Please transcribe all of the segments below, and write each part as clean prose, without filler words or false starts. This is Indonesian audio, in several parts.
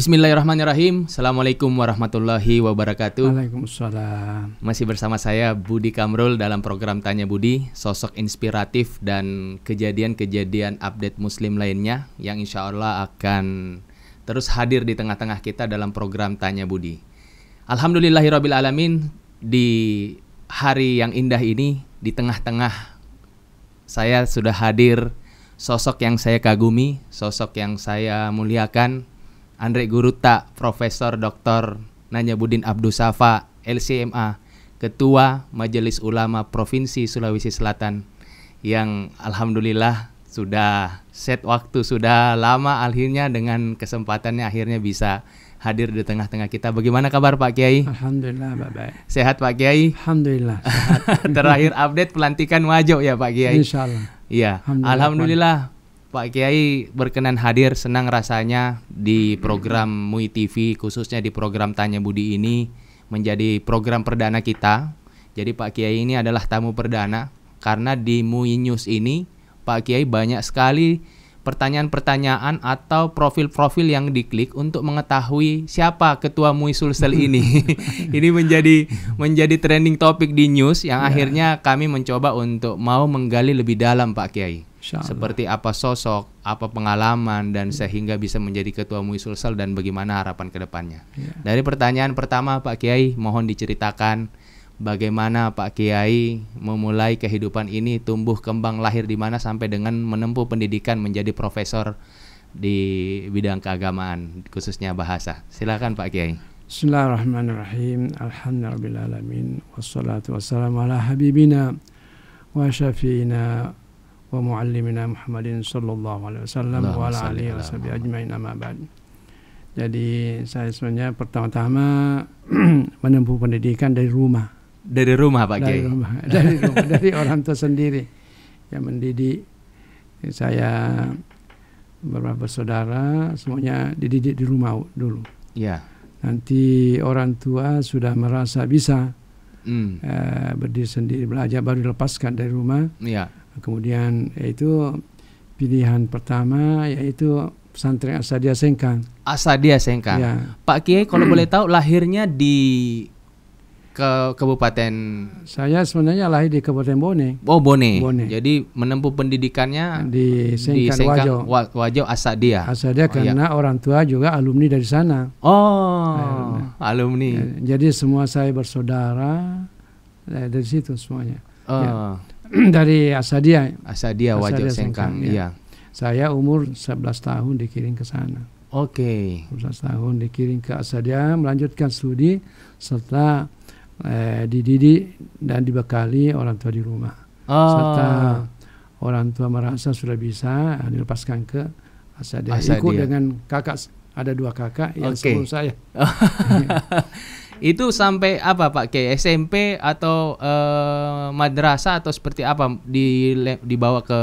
Bismillahirrahmanirrahim. Assalamualaikum warahmatullahi wabarakatuh. Waalaikumsalam. Masih bersama saya Budi Kamrul dalam program Tanya Budi, sosok inspiratif dan kejadian-kejadian update muslim lainnya yang insya Allah akan terus hadir di tengah-tengah kita dalam program Tanya Budi. Alhamdulillahirrabbilalamin, di hari yang indah ini, di tengah-tengah saya sudah hadir sosok yang saya kagumi, sosok yang saya muliakan, Andre Guruta, Profesor Dr. Nanyabuddin Abdussafa, LCMA, Ketua Majelis Ulama Provinsi Sulawesi Selatan, yang alhamdulillah sudah set waktu, sudah lama akhirnya dengan kesempatannya akhirnya bisa hadir di tengah-tengah kita. Bagaimana kabar Pak Kiai? Alhamdulillah baik. Sehat Pak Kiai? Alhamdulillah sehat. Terakhir update pelantikan Wajo ya Pak Kiai? Insyaallah. Iya, alhamdulillah Pak Kiai berkenan hadir, senang rasanya di program MUI TV, khususnya di program Tanya Budi ini menjadi program perdana kita. Jadi Pak Kiai ini adalah tamu perdana karena di MUI News ini Pak Kiai banyak sekali pertanyaan-pertanyaan atau profil-profil yang diklik untuk mengetahui siapa ketua MUI Sulsel ini. Ini menjadi trending topik di news yang akhirnya kami mencoba untuk mau menggali lebih dalam Pak Kiai. Seperti apa sosok, apa pengalaman, dan sehingga bisa menjadi ketua MUI Sulsel dan bagaimana harapan ke depannya. Dari pertanyaan pertama Pak Kiai, mohon diceritakan bagaimana Pak Kiai memulai kehidupan ini, tumbuh kembang, lahir di mana sampai dengan menempuh pendidikan menjadi profesor di bidang keagamaan, khususnya bahasa. Silakan Pak Kiai. Bismillahirrahmanirrahim. Alhamdulillahirabbil wassalatu wassalamu ala habibina wa syafiina wa muallimina Muhammadin sallallahu alaihi wasallam wa ala alihi washabihi ajmain, amma ba'd. Jadi saya sebenarnya pertama-tama menempuh pendidikan dari rumah. Dari rumah Pak Kiai? Dari rumah, dari orang tua sendiri yang mendidik. Saya beberapa saudara semuanya dididik di rumah dulu. Ya. Nanti orang tua sudah merasa bisa berdiri sendiri, belajar, baru dilepaskan dari rumah. Ya. Kemudian yaitu pilihan pertama yaitu pesantren Asadia Sengkang. Asadia Sengkang. Ya. Pak Kiai kalau boleh tahu lahirnya di Kabupaten. Saya sebenarnya lahir di Kabupaten Bone. Oh Bone. Bone. Jadi menempuh pendidikannya di Sengkang Wajo Asadia. Asadia karena orang tua juga alumni dari sana. Oh, alumni. Jadi semua saya bersaudara dari situ semuanya. Oh. Ya. Dari Asadia Wajo Sengkang. Iya. Saya umur 11 tahun dikirim ke sana. Oke. 11 tahun dikirim ke Asadia melanjutkan studi setelah dididik dan dibekali orang tua di rumah. Serta orang tua merasa sudah bisa dilepaskan ke Asadia. Ikut dengan kakak, ada 2 kakak yang sebelum saya. Itu sampai apa Pak Kiai? SMP atau madrasah atau seperti apa dibawa ke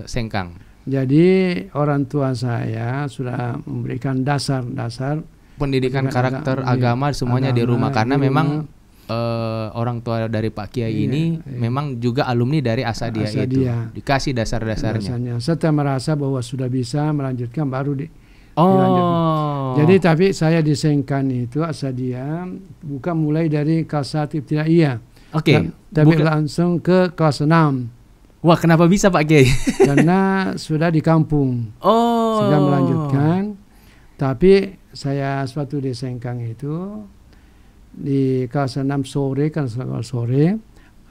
Sengkang? Jadi orang tua saya sudah memberikan dasar pendidikan karakter agama semuanya di rumah karena memang orang tua dari Pak Kiai ini memang juga alumni dari Asadia itu. Dikasih dasar-dasarnya. Setelah merasa bahwa sudah bisa melanjutkan baru dilanjutkan. Jadi tapi saya di Sengkang itu Asadia bukan mulai dari kelas 1 ibtidaiyah. Oke. Tapi langsung ke kelas 6. Wah, kenapa bisa Pak Kiai? Karena sudah di kampung. Sudah melanjutkan. Tapi saya suatu di Sengkang itu di kelas 6 sore, kan sore.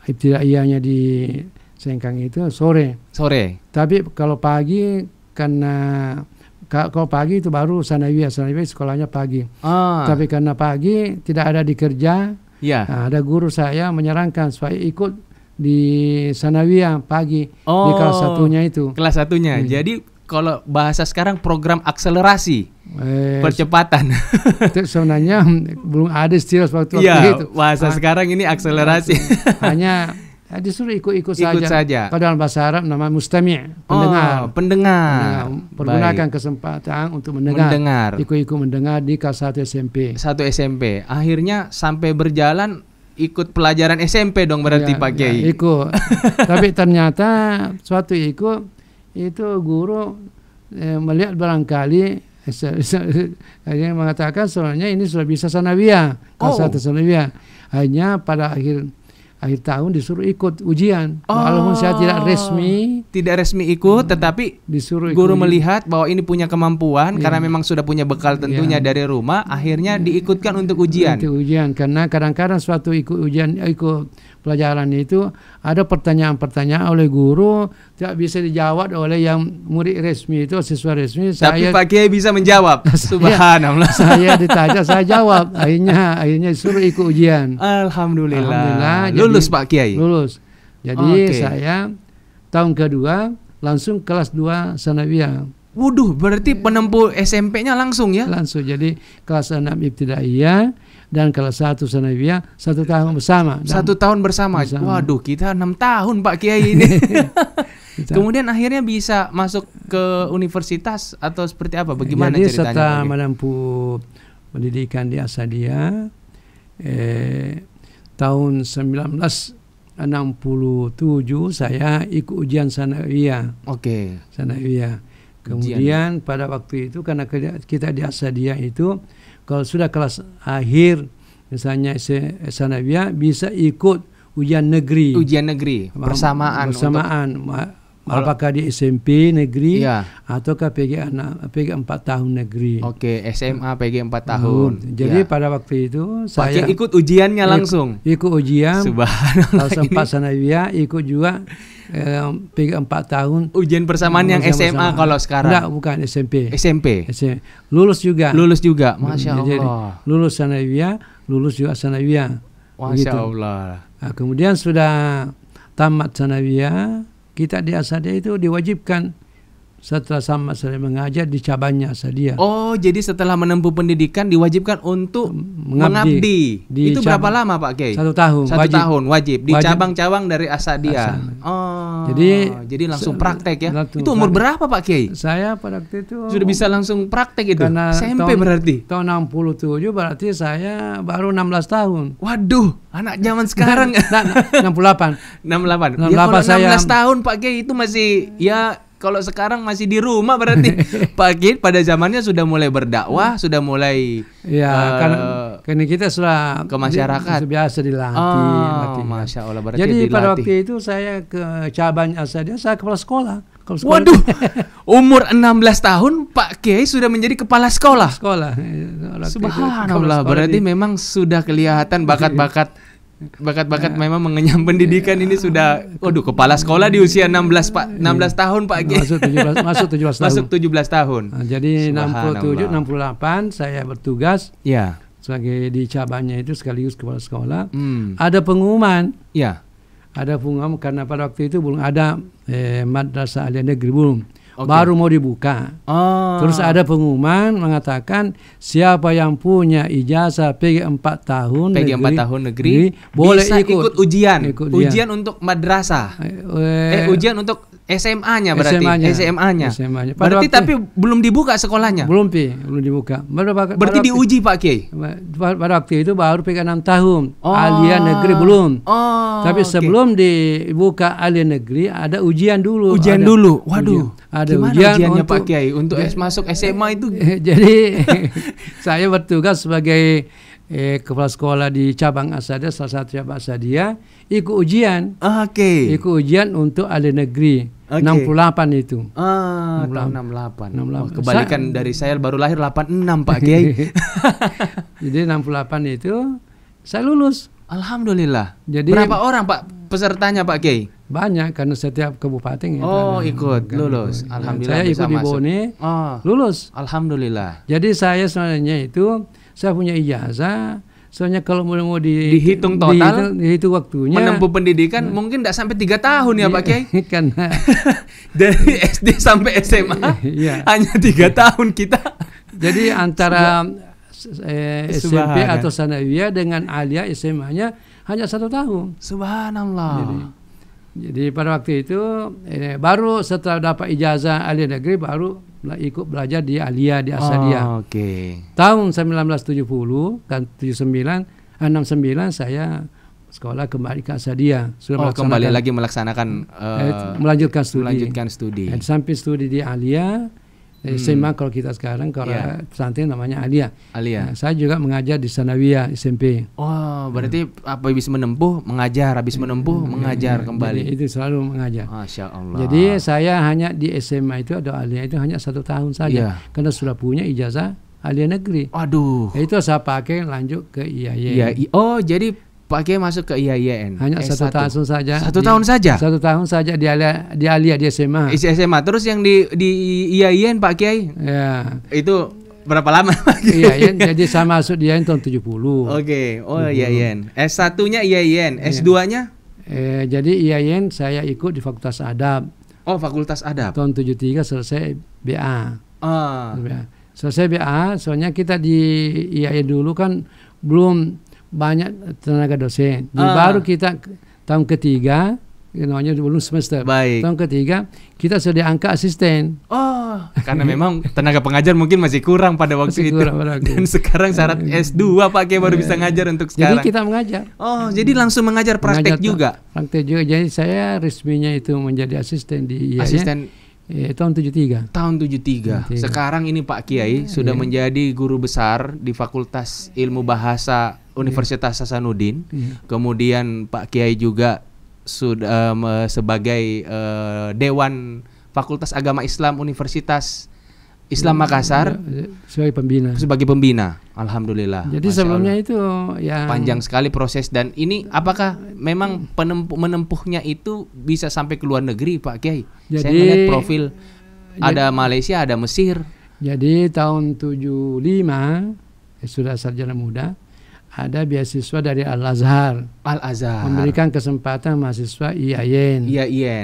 Ibtidaiyahnya di Sengkang itu sore. Tapi kalau pagi karena kalau pagi itu baru sanawiyah sekolahnya pagi. Tapi karena pagi tidak ada dikerja, ada guru saya menyarankan supaya ikut di sanawiyah pagi di kelas 1-nya itu. Kelas 1-nya. Jadi kalau bahasa sekarang program akselerasi, percepatan. Sebenarnya belum ada istilah waktu itu. Bahasa sekarang ini akselerasi. Hanya disuruh ikut saja. Padahal bahasa Arab nama mustami', pendengar. Pergunakan kesempatan untuk mendengar. Ikut mendengar di kelas 1 SMP. Akhirnya sampai berjalan ikut pelajaran SMP dong berarti Pak Kiai. Ikut. Tapi ternyata suatu ikut itu guru melihat barangkali Yang mengatakan sebenarnya ini sudah bisa sanawiyah, kelas 1 sanawiyah. Hanya pada akhir tahun disuruh ikut ujian. Walaupun saya tidak resmi ikut, tetapi disuruh guru melihat bahwa ini punya kemampuan karena memang sudah punya bekal tentunya dari rumah, akhirnya diikutkan untuk ujian. Untuk ujian, karena kadang-kadang suatu ikut pelajaran itu ada pertanyaan-pertanyaan oleh guru tidak bisa dijawab oleh yang murid resmi itu, siswa resmi. Tapi Pak Kiai bisa menjawab. Subhanallah. Saya ditanya, saya jawab. Akhirnya suruh ikut ujian. Alhamdulillah. Lulus Pak Kiai. Lulus. Jadi saya tahun kedua langsung kelas 2 sanawiyah. Waduh, berarti penempuh SMP-nya langsung ya? Langsung. Jadi kelas 6 ibtidaiyah dan kelas 1 sanawiyah 1 tahun bersama. 1 tahun bersama. Waduh, kita 6 tahun Pak Kiai ini. Kemudian akhirnya bisa masuk ke universitas atau seperti apa? Bagaimana jadi ceritanya? Jadi setelah menempuh pendidikan di Asadia tahun 1967 saya ikut ujian sanawiyah. Sanawiyah. Kemudian pada waktu itu karena kita di Asadia itu kalau sudah kelas akhir misalnya sanawiyah bisa ikut ujian negeri. Ujian negeri bersamaan. Apakah di SMP negeri ataukah PG 4 tahun negeri. SMA PG 4 tahun. Jadi pada waktu itu saya ikut ujiannya langsung. Ikut ujian. Subhanallah. Kelas 4 sanawiyah ikut juga PG 4 tahun. Ujian bersamaan yang SMA kalau sekarang. Enggak, bukan SMP. Lulus juga. Masya Allah. Jadi, lulus sanawiyah, lulus juga sanawiyah. Masya Allah. Nah, kemudian sudah tamat sanawiyah, kita di Asadia itu diwajibkan setelah sama saya mengajar di cabangnya Asadia. Jadi setelah menempuh pendidikan diwajibkan untuk mengabdi. Itu berapa lama Pak Kiai? 1 tahun. 1 tahun wajib di cabang-cabang dari Asadia. Jadi langsung praktek ya. Itu umur berapa Pak Kiai? Saya pada waktu itu sudah bisa langsung praktek itu. Karena SMP berarti. Tahun 67 berarti saya baru 16 tahun. Waduh, anak zaman sekarang. 68. 68. Ya, kalau 16 tahun Pak Kiai itu masih kalau sekarang masih di rumah berarti Pak Kiai pada zamannya sudah mulai berdakwah, sudah mulai karena kita sudah ke masyarakat. Biasa dilatih. Masya Allah, berarti jadi dilatih. pada waktu itu saya ke cabang Asadia, saya kepala sekolah. Waduh, umur 16 tahun Pak Kiai sudah menjadi kepala sekolah. Subhanallah, berarti memang sudah kelihatan bakat-bakat memang mengenyam pendidikan ini sudah. Waduh, kepala sekolah di usia 16 tahun Pak Kiai. Masuk 17 tahun. Nah, jadi 67 68 saya bertugas sebagai di cabangnya itu sekaligus kepala sekolah. Ada pengumuman. Ada pengumuman karena pada waktu itu belum ada madrasah aliyah negeri belum. Baru mau dibuka. Terus ada pengumuman mengatakan siapa yang punya ijazah PG 4 tahun negeri boleh ikut ujian. Ujian untuk madrasah. Ujian untuk SMA-nya berarti. SMA-nya. Berarti tapi belum dibuka sekolahnya. Belum dibuka. Berarti diuji Pak Kiai. Pada waktu itu baru PG 6 tahun. Aliyah negeri belum. Tapi sebelum dibuka aliyah negeri ada ujian dulu. Waduh. Ada ujiannya Pak Kiai untuk masuk SMA itu. Jadi saya bertugas sebagai kepala sekolah di cabang Asadia, salah satu cabang Asadia, ikut ujian. Ikut ujian untuk aliyah negeri. 68 itu. Tahun 68. Kebalikan dari saya, baru lahir 86 Pak Kiai. Jadi 68 itu saya lulus. Alhamdulillah. Jadi berapa orang Pak pesertanya Pak Kiai? Banyak karena setiap kabupaten ikut lulus. Alhamdulillah. Saya ikut di Bone, lulus. Alhamdulillah. Jadi saya sebenarnya itu saya punya ijazah. Soalnya kalau mau dihitung total, dihitung waktunya, menempuh pendidikan mungkin tidak sampai 3 tahun ya Pak Kiai. Karena dari SD sampai SMA hanya 3 tahun kita. Jadi antara SMP atau sanawiyah dengan aliyah SMA-nya hanya 1 tahun. Subhanallah. Jadi pada waktu itu baru setelah dapat ijazah aliyah negeri baru ikut belajar di aliyah di Asadia. Tahun 1970 kan 69 saya sekolah kembali ke Asadia. Kembali lagi melaksanakan melanjutkan studi. Sampai studi di aliyah SMA kalau kita sekarang, kalau pesantren namanya Alia. Alia. Saya juga mengajar di Sanawiyah SMP. Oh, berarti apa habis menempuh mengajar, habis menempuh mengajar kembali. Jadi itu selalu mengajar. Masya Allah. Jadi saya hanya di SMA itu atau Alia itu hanya 1 tahun saja, karena sudah punya ijazah Alia negeri. Aduh. Itu saya pakai lanjut ke IAIN. Iya. Oh, jadi pakai masuk ke IAIN. Hanya S1. 1 tahun saja. 1 tahun saja. 1 tahun saja di Alia di SMA. SMA. Terus yang di IAIN Pak Kiai? Ya. Itu berapa lama Pak Kiai? IAIN. Jadi saya masuk di IAIN tahun 70. Oke. Oh, IAIN. S1-nya IAIN, S2-nya? Jadi IAIN saya ikut di Fakultas Adab. Oh, Fakultas Adab. Tahun 73 selesai BA. Selesai BA, soalnya kita di IAIN dulu kan belum banyak tenaga dosen. Baru kita tahun ketiga, namanya belum semester. Baik. Tahun ketiga kita sudah diangkat asisten. Oh, karena memang tenaga pengajar mungkin masih kurang pada waktu itu. Dan sekarang syarat S2 Pak Kiai baru bisa ngajar untuk sekarang. Jadi kita mengajar. Oh, jadi langsung mengajar praktek juga. Praktek juga. Jadi saya resminya itu menjadi asisten di IAIN. Asisten tahun 73. Tahun 73. Sekarang ini Pak Kiai sudah menjadi guru besar di Fakultas Ilmu Bahasa Universitas Hasanuddin. Kemudian Pak Kiai juga sudah sebagai Dewan Fakultas Agama Islam Universitas Islam Makassar sebagai pembina. Alhamdulillah. Jadi sebelumnya itu ya panjang sekali proses. Dan ini apakah memang menempuhnya itu bisa sampai ke luar negeri Pak Kiai? Saya melihat profil ada Malaysia, ada Mesir. Jadi tahun 75 sudah sarjana muda, ada beasiswa dari Al-Azhar. Al-Azhar memberikan kesempatan mahasiswa IAIN.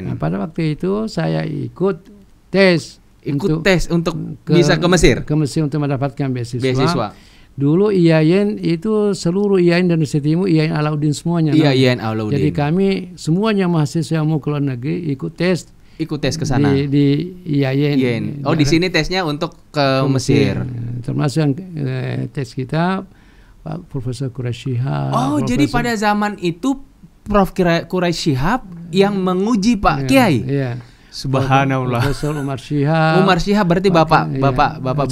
Nah, pada waktu itu saya ikut tes untuk bisa ke Mesir. Ke Mesir untuk mendapatkan beasiswa. Dulu IAIN itu seluruh IAIN Indonesia Timur, IAIN Alauddin semuanya. IAIN Alauddin. Jadi kami semuanya mahasiswa yang mau ke luar negeri ikut tes ke sana di IAIN. Oh, di sini tesnya untuk ke Mesir. Termasuk yang tes kita Pak Profesor Quraisy Shihab. Oh, jadi pada zaman itu Prof Quraisy Shihab yang menguji Pak Kiai. Iya. Subhanallah. Profesor Umar Shihab. Umar Shihab berarti bapak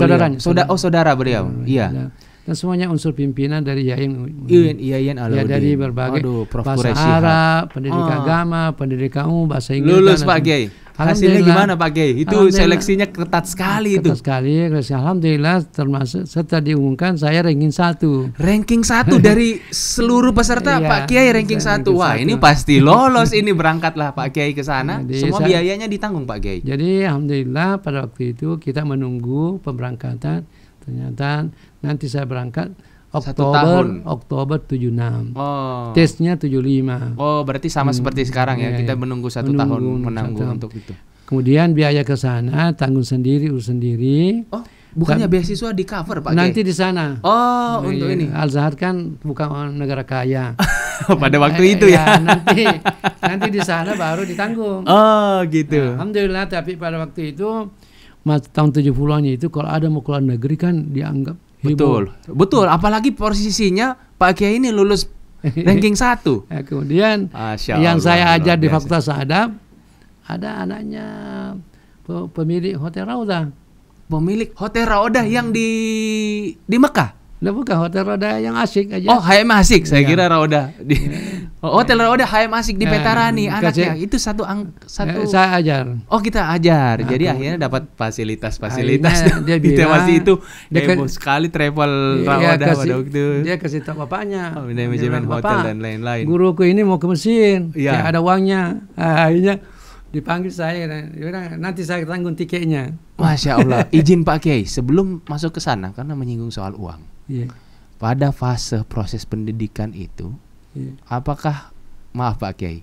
saudaranya. Saudara beliau. Iya. Dan semuanya unsur pimpinan dari IAIN. IAIN Alauddin. Dari berbagai bahasa Arab, pendidikan agama, pendidikan umum, bahasa Inggris. Lulus Pak Kiai. Hasilnya gimana Pak Kiai? Itu seleksinya ketat sekali itu. Ketat sekali. Alhamdulillah, termasuk setelah diumumkan saya ranking 1. Ranking 1 dari seluruh peserta Pak Kiai ranking 1. Wah, ini pasti lolos ini, berangkatlah Pak Kiai ke sana. Semua biayanya ditanggung Pak Kiai. Jadi alhamdulillah pada waktu itu kita menunggu pemberangkatan. Ternyata nanti saya berangkat Oktober 76. Oh. Tesnya 75. Oh, berarti sama seperti sekarang ya. Kita menunggu 1 tahun menanggung untuk itu. Kemudian biaya ke sana tanggung sendiri, urus sendiri. Oh, bukannya beasiswa di cover Pak Kiai? Nanti di sana. Oh, untuk ini. Al-Azhar kan bukan negara kaya. Pada waktu itu ya. Nanti di sana baru ditanggung. Oh, gitu. Alhamdulillah, tapi pada waktu itu tahun 70-an itu kalau ada mau keluar negeri kan dianggap heboh. Betul. Apalagi posisinya Pak Kiai ini lulus ranking 1. Kemudian yang saya ajar di Fakultas Adab ada anaknya pemilik Hotel Raudah. Pemilik Hotel Raudah yang di Mekah. Nah, bukan Hotel Raudah yang asik aja. Oh, HM Asik. Saya kira Raudah di Hotel Raudah HM Asik di Petarani anaknya. Itu satu saya ajar. Oh, kita ajar. Jadi akhirnya dapat fasilitas. Dia masih itu heboh sekali travel Raudah pada waktu. Dia kasih tahu bapaknya. Manajemen hotel dan lain-lain. Guruku ini mau ke Mesir. Ya, ada uangnya. Akhirnya dipanggil saya, nanti saya tanggung tiketnya. Masya Allah. Izin Pak Kiai, sebelum masuk ke sana, karena menyinggung soal uang. Pada fase proses pendidikan itu, apakah, maaf Pak Kiai,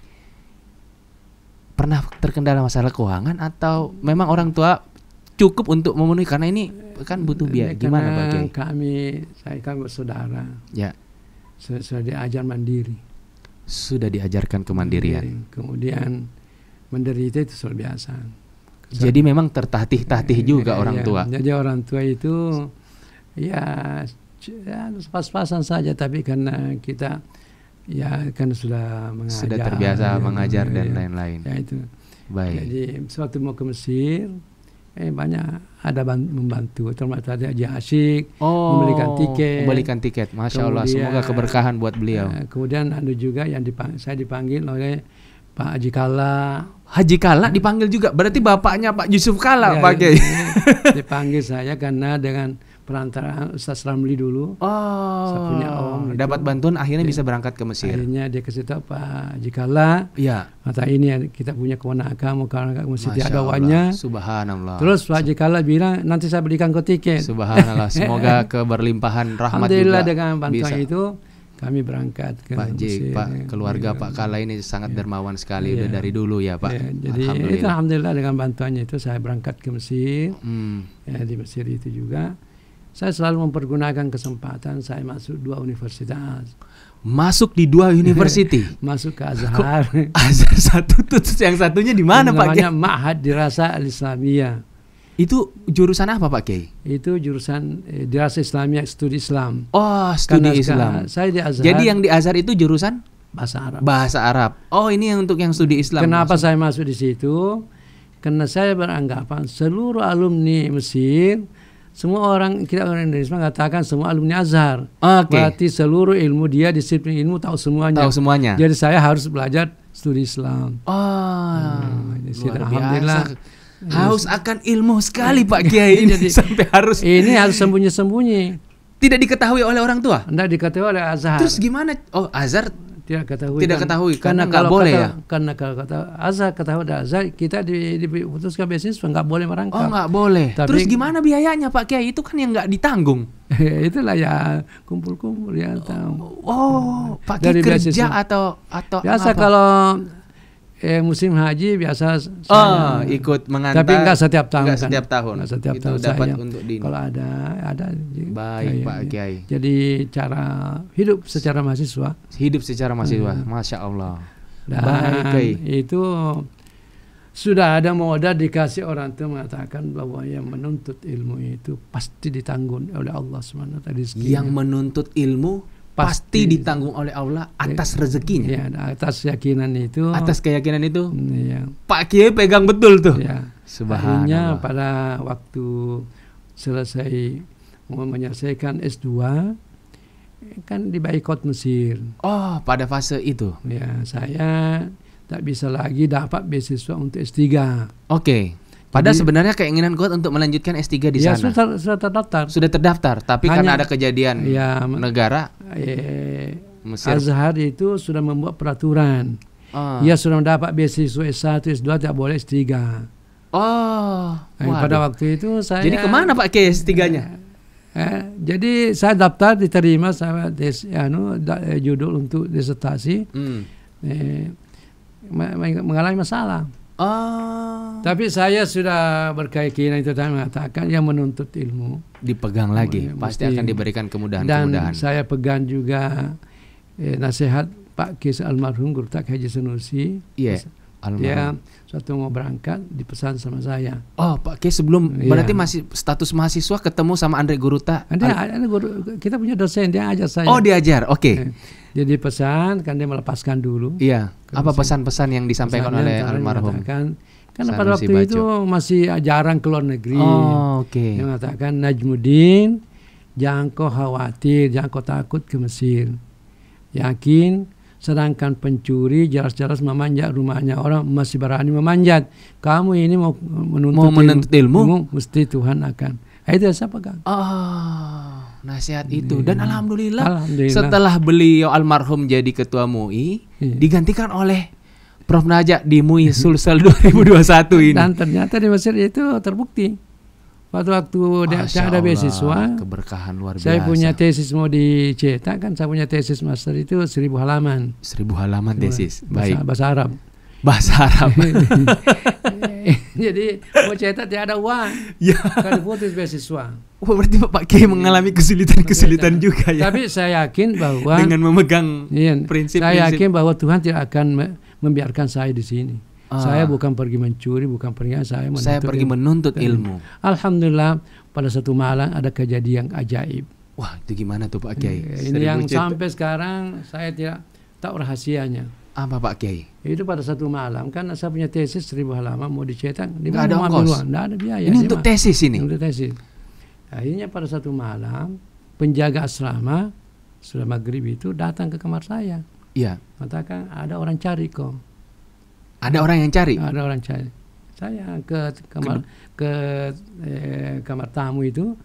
pernah terkendala masalah keuangan atau memang orang tua cukup untuk memenuhi, karena ini kan butuh biaya? Gimana Pak Kiai? Saya kan bersaudara. Ya. Sudah diajar mandiri. Sudah diajarkan kemandirian. Kemudian menderita itu sudah biasa. Jadi memang tertatih-tatih juga orang tua. Jadi orang tua itu ya pas-pasan saja, tapi karena kita ya kan sudah mengajar, sudah terbiasa mengajar dan lain-lain. Ya itu. Baik. Jadi suatu mau ke Mesir, banyak ada membantu, termasuk ada Haji Asyik membelikan tiket. Masya Allah, semoga keberkahan buat beliau. Kemudian ada juga yang saya dipanggil oleh Pak Haji Kala. Haji Kala dipanggil juga, berarti bapaknya Pak Yusuf Kala, Pak Kiai. Dipanggil saya karena dengan perantaraan Ustaz Ramli dulu. Saya punya om. Dapat bantuan akhirnya bisa berangkat ke Mesir. Akhirnya dia kasih tahu Pak Haji Kala. Iya. Kata ini kita punya kewenangan mau ke Mesir ada awannya. Subhanallah. Terus Pak Haji Kala bilang nanti saya belikan kau tiket. Subhanallah. Semoga keberlimpahan rahmat Alhamdulillah juga dengan bantuan bisa. itu kami berangkat ke Pak Mesir. Pak keluarga Pak Kala ini sangat dermawan sekali udah dari dulu ya Pak. Jadi itu alhamdulillah dengan bantuannya itu saya berangkat ke Mesir. Di Mesir itu juga saya selalu mempergunakan kesempatan saya masuk 2 universitas. Masuk di 2 university. Masuk ke Azhar. Azhar satu tuh, yang satunya di mana Pak? Namanya Ma'had Dirasah Al-Islamiyah. Itu jurusan apa Pak Kiai? Itu jurusan Dirasah Islamiyah, studi Islam. Oh, studi Islam. Saya di Azhar. Jadi yang di Azhar itu jurusan bahasa Arab. Bahasa Arab. Oh, ini yang untuk yang studi Islam. Kenapa saya masuk di situ? Karena saya beranggapan seluruh alumni Mesir, semua orang Indonesia mengatakan semua alumni Azhar. Berarti seluruh ilmu dia, disiplin ilmu tahu semuanya. Tahu semuanya. Jadi saya harus belajar studi Islam. Luar alhamdulillah. Haus akan ilmu sekali Pak Kiai ini. Jadi, sampai harus ini harus sembunyi-sembunyi. Tidak diketahui oleh orang tua? Tidak diketahui oleh Azhar. Terus gimana? Oh, Azhar tidak ketahui karena nggak boleh ya. Karena kalau kata Azhar ketahui Azhar, kita diputuskan beasiswa nggak boleh merangkap. Oh, nggak boleh. Tapi, terus gimana biayanya Pak Kiai? Itu kan yang nggak ditanggung. Itulah ya kumpul-kumpul ya. Pak Kiai kerja atau biasa apa? Kalau musim haji biasa saya ikut mengantar. Tapi enggak setiap tahun. Enggak setiap tahun. Enggak setiap itu tahun dapat saya. untuk di. Kalau ada. Baik Pak Kiai. Jadi cara hidup secara mahasiswa. Masya Allah. Dan baik Kiai. Itu sudah ada modal dikasih orang tua mengatakan bahwa yang menuntut ilmu itu pasti ditanggung oleh Allah SWT. Yang menuntut ilmu pasti ditanggung oleh Allah atas rezekinya. Ya, atas keyakinan itu. Atas keyakinan itu. Ya. Pak Kiai pegang betul tuh. Ya. Subhanallah. Pada waktu selesai menyelesaikan S2 kan dibaikot Mesir. Oh, pada fase itu. Ya, saya tak bisa lagi dapat beasiswa untuk S3. Oke. Padahal sebenarnya keinginan kuat untuk melanjutkan S3 di sana. Sudah terdaftar. Sudah terdaftar, tapi karena ada kejadian negara Mesir. Azhar itu sudah membuat peraturan. Dia sudah mendapat beasiswa S1, S2 tidak boleh S3. Pada waktu itu saya. Jadi kemana Pak Kiai S3-nya? Jadi saya daftar diterima sama judul untuk disertasi. Mengalami masalah. Tapi saya sudah berkeyakinan itu dan mengatakan yang menuntut ilmu dipegang lagi, pasti akan diberikan kemudahan. Dan saya pegang juga nasihat Pak Kis almarhum Guru Tak Haji Sanusi. Iya. Dia suatu mau berangkat dipesan sama saya. Oh Pak Kis sebelum berarti masih status mahasiswa ketemu sama Andre Guru Tak. Kita punya dosen dia ajar saya. Oh diajar, oke. Jadi pesan kan dia melepaskan dulu. Iya. Apa pesan-pesan yang disampaikan oleh almarhum? Karena pada waktu itu masih jarang keluar negeri. Oke. Dia mengatakan Najmuddin, jangan kau khawatir, jangan kau takut ke Mesir. Yakin, sedangkan pencuri jelas-jelas memanjat rumahnya orang masih berani memanjat. Kamu ini mau menuntut ilmu, mesti Tuhan akan. Itu siapa kan? Nasihat itu. Dan alhamdulillah setelah beliau almarhum jadi ketua MUI digantikan oleh Prof Najak di MUI Sulsel 2021 ini. Dan ternyata di Mesir itu terbukti. Waktu dia ada beasiswa, keberkahan luar biasa. Saya punya tesis mau dicetak kan, saya punya tesis master itu 1000 halaman. 1000 halaman tesis. Baik. Bahasa Arab. Bahasa Arab. Jadi mau cetak tidak ada uang. Ya. Kalau putus beasiswa. Berarti Pak Kiai mengalami kesulitan juga ya. Tapi saya yakin bahwa dengan memegang prinsip. Saya yakin bahwa Tuhan tidak akan membiarkan saya di sini. Saya bukan pergi mencuri, bukan pergi saya pergi menuntut ilmu. Alhamdulillah pada satu malam ada kejadian ajaib. Wah, itu gimana tuh Pak Kiai? Ini yang sampai sekarang saya tidak tahu rahasianya. Apa Pak Kiai? Itu pada satu malam kan saya punya tesis 1000 halaman mau dicetak, di Nggak ada mana ongkos? nggak ada biaya. Ini untuk tesis ini. Untuk tesis. Akhirnya pada satu malam penjaga asrama sudah maghrib itu datang ke kamar saya. Iya. Mengatakan ada orang cari kok. Ada orang yang cari. Ada orang cari. Saya ke kamar tamu itu.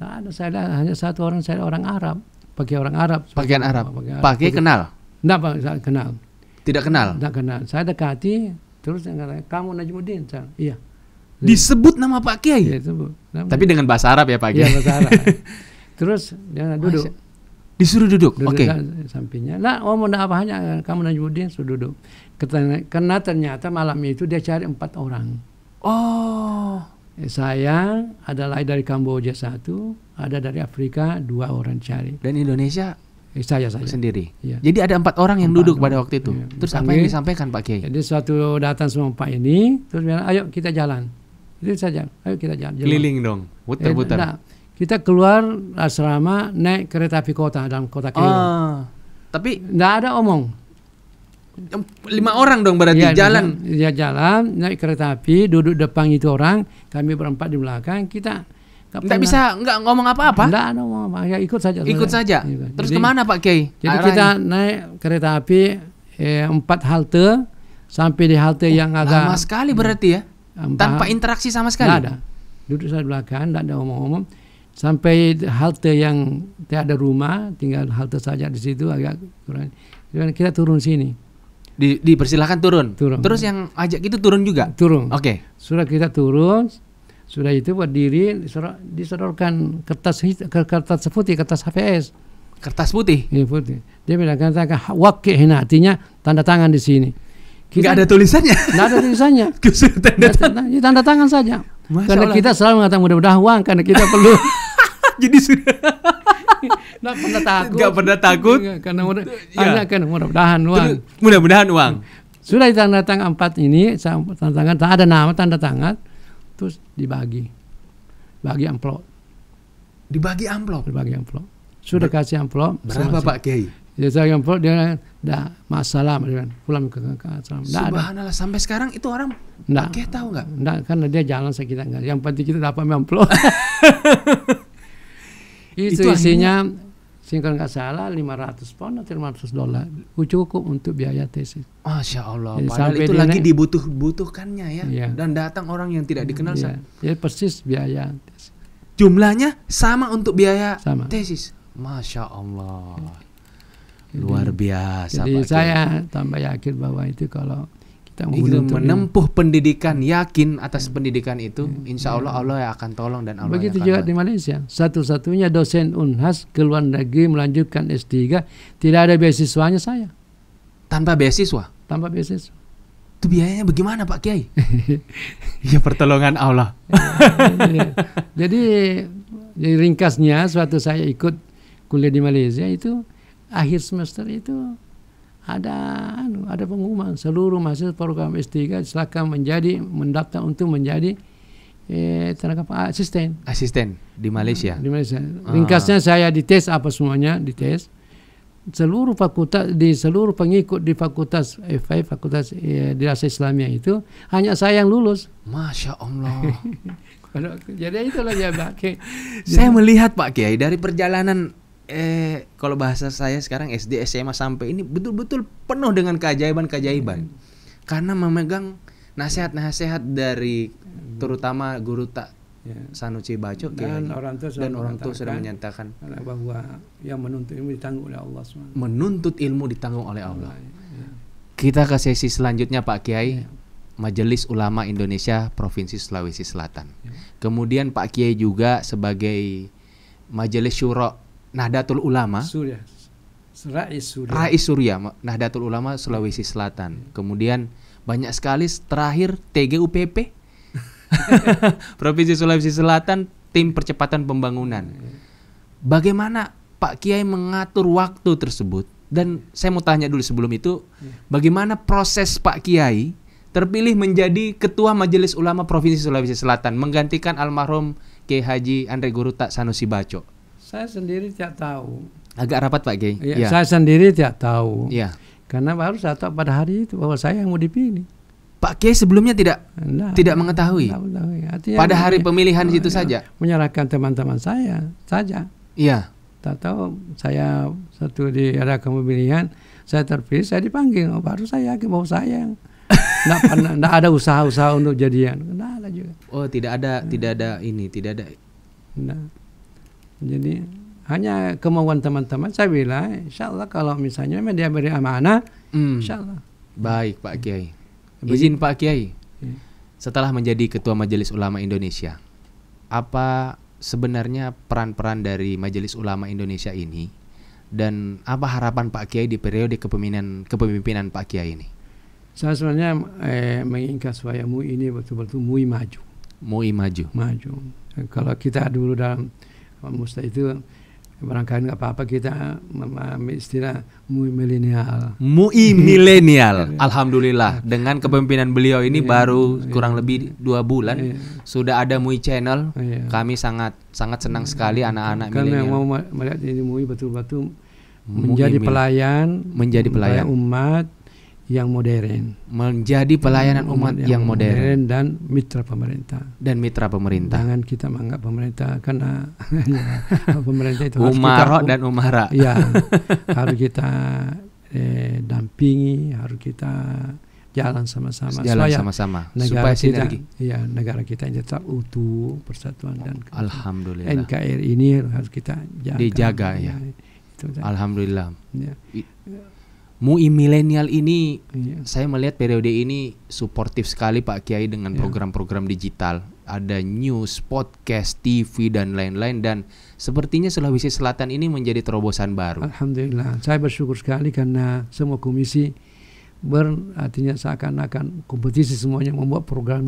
Nah, ada saya hanya satu orang, saya orang Arab, pakai orang Arab. Pakaian Arab. Pak Kiai kenal? Enggak, Pak, saya kenal. Tidak kenal. Tidak kenal. Saya dekati, terus dia kata, "Kamu Najmuddin?" Saya, "Iya." Disebut nama Pak Kiai. Iya, disebut. Tapi dengan bahasa Arab ya Pak Kiai. Iya, bahasa Arab. Terus dia duduk. Disuruh duduk. Oke. Sampingnya. Nah, mau apa hanya kamu Najmuddin suruh duduk. Karena ternyata malam itu dia cari 4 orang. Oh. Saya adalah dari Kamboja 1, ada dari Afrika 2 orang cari. Dan Indonesia saya sendiri. Ya. Jadi ada 4 orang yang duduk pada waktu itu. Ya. Terus apa yang disampaikan Pak Kiai? Jadi suatu datang semua Pak ini, terus bilang, "Ayo kita jalan." Itu saja. Ayo kita jalan. Keliling dong, putar-putar. Kita keluar asrama naik kereta api kota dalam kota Kairo. Tapi nggak ada omong. 5 orang dong berarti jalan. Dia jalan naik kereta api, duduk depan itu orang, kami berempat di belakang. Kita nggak bisa nggak ngomong apa-apa. Nggak ada ngomong apa, ya ikut saja. Ikut saja. Terus jadi, kemana Pak Kiai? Jadi kita naik kereta api 4 halte sampai di halte yang agak lama sekali berarti ya. Tanpa interaksi sama sekali. Nggak ada. Duduk saya di belakang, nggak ada ngomong-ngomong. Sampai halte yang tidak ada rumah, tinggal halte saja di situ agak kurang. Kita turun sini. Dipersilakan turun. Terus yang ajak itu turun juga? Turun. Oke. Sudah kita turun, sudah itu berdiri, disodorkan kertas putih, kertas HVS. Kertas putih? Iya, putih. Dia bilang, katakan wakil hina, artinya tanda tangan di sini. Nggak ada tulisannya? Nggak ada tulisannya. Tanda tangan saja. Masya karena Allah. Kita selalu mengatakan mudah-mudahan uang, karena kita perlu. Jadi sudah nggak pernah takut. Nggak pernah takut. Karena mudah-mudahan uang. Mudah-mudahan uang. Sudah tanda tangan 4 ini, tanda tangan, ada nama tanda tangan, terus dibagi amplop. Dibagi amplop. Sudah kasih amplop. Berapa Pak Kiai? Dia saya amplop, dia dah masalah, pulang ke asrama. Subhanallah, sampai sekarang itu orang Pak Kiai tahu nggak? Nggak, karena dia jalan kita nggak. Yang penting kita dapat amplop. Itu isinya, singkat nggak salah, 500 pound atau $500 cukup untuk biaya tesis. Masya Allah. Jadi, padahal itu lagi dibutuhkannya ya. Iya. Dan datang orang yang tidak dikenal. Iya. Ya persis biaya tesis. Jumlahnya sama untuk biaya tesis. Masya Allah. Luar biasa. Jadi Pak saya tambah yakin bahwa itu kalau kita menempuh pendidikan, yakin atas pendidikan itu, insya Allah Allah yang akan tolong dan Allah. Begitu juga di Malaysia, satu-satunya dosen Unhas ke luar negeri melanjutkan S3 tidak ada beasiswanya saya. Tanpa beasiswa? Tanpa beasiswa. Itu biayanya bagaimana Pak Kiai? Ya pertolongan Allah. Jadi ringkasnya, suatu saya ikut kuliah di Malaysia itu akhir semester itu ada pengumuman seluruh mahasiswa program S3 silakan mendaftar untuk menjadi tenaga asisten di Malaysia. Di Malaysia. Ringkasnya saya dites apa semuanya, dites seluruh fakultas, di seluruh pengikut di fakultas FI, fakultas dirasa Islamia itu hanya saya yang lulus. Masya Allah. Jadi itulah ya Pak Kiai. Saya melihat Pak Kiai dari perjalanan kalau bahasa saya sekarang SD, SMA sampai ini betul-betul penuh dengan keajaiban-keajaiban. Karena memegang nasihat-nasihat dari terutama guru Sanusi Baco dan orang tua sudah menyatakan bahwa yang menuntut ilmu ditanggung oleh Allah SWT. Menuntut ilmu ditanggung oleh Allah. Kita ke sesi selanjutnya Pak Kiai. Majelis Ulama Indonesia Provinsi Sulawesi Selatan. Kemudian Pak Kiai juga sebagai Majelis Syuro Nahdlatul Ulama Rais Surya Nahdlatul Ulama Sulawesi Selatan. Kemudian banyak sekali terakhir TGUPP Provinsi Sulawesi Selatan, Tim Percepatan Pembangunan. Bagaimana Pak Kiai mengatur waktu tersebut? Dan saya mau tanya dulu sebelum itu, bagaimana proses Pak Kiai terpilih menjadi Ketua Majelis Ulama Provinsi Sulawesi Selatan menggantikan almarhum Kiai Haji Andre Guruta Sanusi Baco? Saya sendiri tidak tahu. Agak rapat Pak Kiai. Ya. Saya sendiri tidak tahu. Ya. Karena baru saya tahu pada hari itu bahwa saya yang mau dipilih. Pak Kiai sebelumnya tidak mengetahui. Artinya pada hari pemilihan itu saja menyerahkan teman-teman saya saja. Iya. Tak tahu saya satu di era pemilihan saya terpilih, saya dipanggil, baru saya yakin bahwa saya yang tidak ada usaha-usaha untuk jadian. Tidak ada juga. Oh, tidak ada. Nah, jadi hanya kemauan teman-teman. Saya bilang, insya Allah kalau misalnya dia beri amanah, insya Allah. Baik Pak Kiai. Izin Pak Kiai, setelah menjadi Ketua Majelis Ulama Indonesia, apa sebenarnya peran-peran dari Majelis Ulama Indonesia ini, dan apa harapan Pak Kiai di periode kepemimpinan Pak Kiai ini? Saya sebenarnya menginginkan supaya MUI ini betul-betul MUI maju. MUI maju. Kalau kita dulu dalam Musta itu barangkali nggak apa-apa kita memahami istilah MUI milenial. MUI milenial. Alhamdulillah dengan kepemimpinan beliau ini baru kurang lebih 2 bulan sudah ada MUI channel. Kami sangat senang sekali anak-anak milenial. Kami mau melihat ini MUI betul-betul menjadi pelayan umat yang modern. Menjadi pelayanan umat yang modern dan mitra pemerintah. Jangan kita menganggap pemerintah karena pemerintah itu umaro dan umara. Ya, harus kita dampingi, harus kita jalan sama-sama supaya sinergi. Negara kita tetap utuh, persatuan dan alhamdulillah. NKRI ini harus kita dijaga ya. Alhamdulillah. Ya. MUI milenial ini saya melihat periode ini suportif sekali Pak Kiai dengan program-program digital. Ada news, podcast, TV dan lain-lain, dan sepertinya Sulawesi Selatan ini menjadi terobosan baru. Alhamdulillah. Saya bersyukur sekali karena semua komisi artinya seakan-akan kompetisi semuanya membuat program.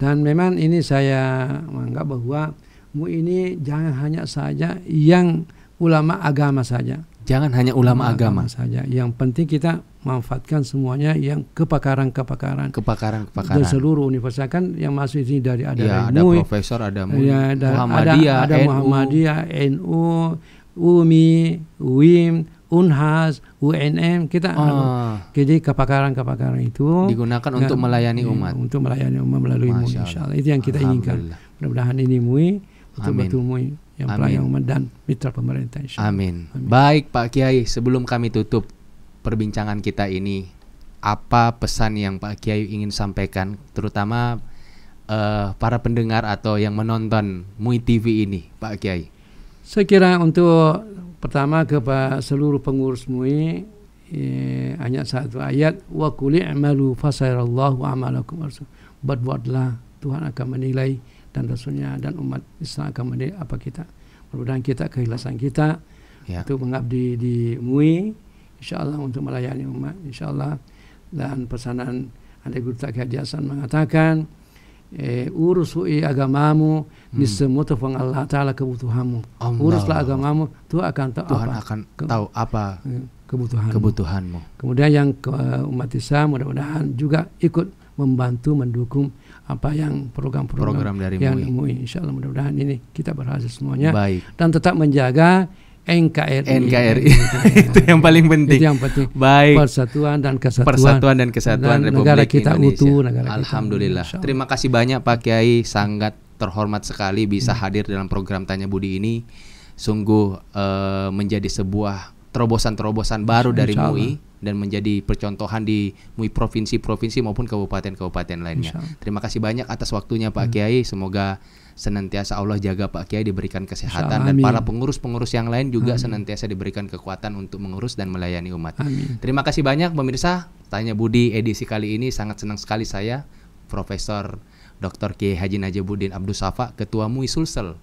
Dan memang ini saya menganggap bahwa MUI ini jangan hanya saja yang ulama agama saja. Jangan hanya ulama agama saja. Yang penting kita manfaatkan semuanya yang kepakaran dari seluruh universitas kan yang masuk ini dari ada profesor, ada Muhammadiyah, ada Muhammadiyah, NU, UMI, UIM, Unhas, UNM, kita jadi kepakaran itu digunakan untuk melayani umat. Untuk melayani umat melalui MUI, insyaallah. Itu yang kita inginkan. Mudah-mudahan ini MUI betul-betul MUI yang pelayan umat dan mitra pemerintah, insyaallah. Amin. Baik Pak Kiai, sebelum kami tutup perbincangan kita ini, apa pesan yang Pak Kiai ingin sampaikan, terutama para pendengar atau yang menonton MUI TV ini, Pak Kiai? Saya kira untuk pertama kepada seluruh pengurus MUI hanya satu ayat, wa qul i'malu fasayarallahu a'malakum. Berbuatlah, Tuhan akan menilai dan Rasulnya dan umat Islam akan menilai apa kita. Mudah-mudahan kita keikhlasan kita untuk mengabdi di MUI, insyaallah untuk melayani umat, insyaallah. Dan pesanan Anda Guru Tak Haji Hasan mengatakan, urus agamamu, niscaya Tuhan Allah Ta'ala kebutuhanmu. Uruslah agamamu, Tuhan akan tahu apa kebutuhanmu. Kemudian yang umat Islam mudah-mudahan juga ikut membantu mendukung apa yang program-program dari yang MUI. Insyaallah mudah-mudahan ini kita berhasil semuanya. Baik. Dan tetap menjaga NKRI. Itu yang paling penting. Itu yang penting. Baik. Persatuan dan kesatuan Republik negara kita Indonesia. Utuh, Alhamdulillah. Kita, terima kasih banyak Pak Kiai, sangat terhormat sekali bisa hadir dalam program Tanya Budi ini. Sungguh menjadi sebuah terobosan-terobosan baru dari MUI dan menjadi percontohan di MUI provinsi-provinsi maupun kabupaten-kabupaten lainnya. Terima kasih banyak atas waktunya Pak Kiai. Semoga senantiasa Allah jaga Pak Kiai, diberikan kesehatan, dan para pengurus-pengurus yang lain juga senantiasa diberikan kekuatan untuk mengurus dan melayani umat. Terima kasih banyak pemirsa. Tanya Budi edisi kali ini sangat senang sekali saya, Profesor Dr. Kiai Haji Najabuddin Abdus Safa, Ketua MUI Sulsel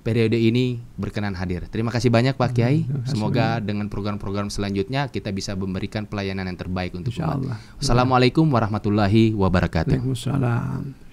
periode ini berkenan hadir. Terima kasih banyak Pak Kiai. Semoga dengan program-program selanjutnya kita bisa memberikan pelayanan yang terbaik untuk umat. Assalamualaikum warahmatullahi wabarakatuh. Waalaikumsalam.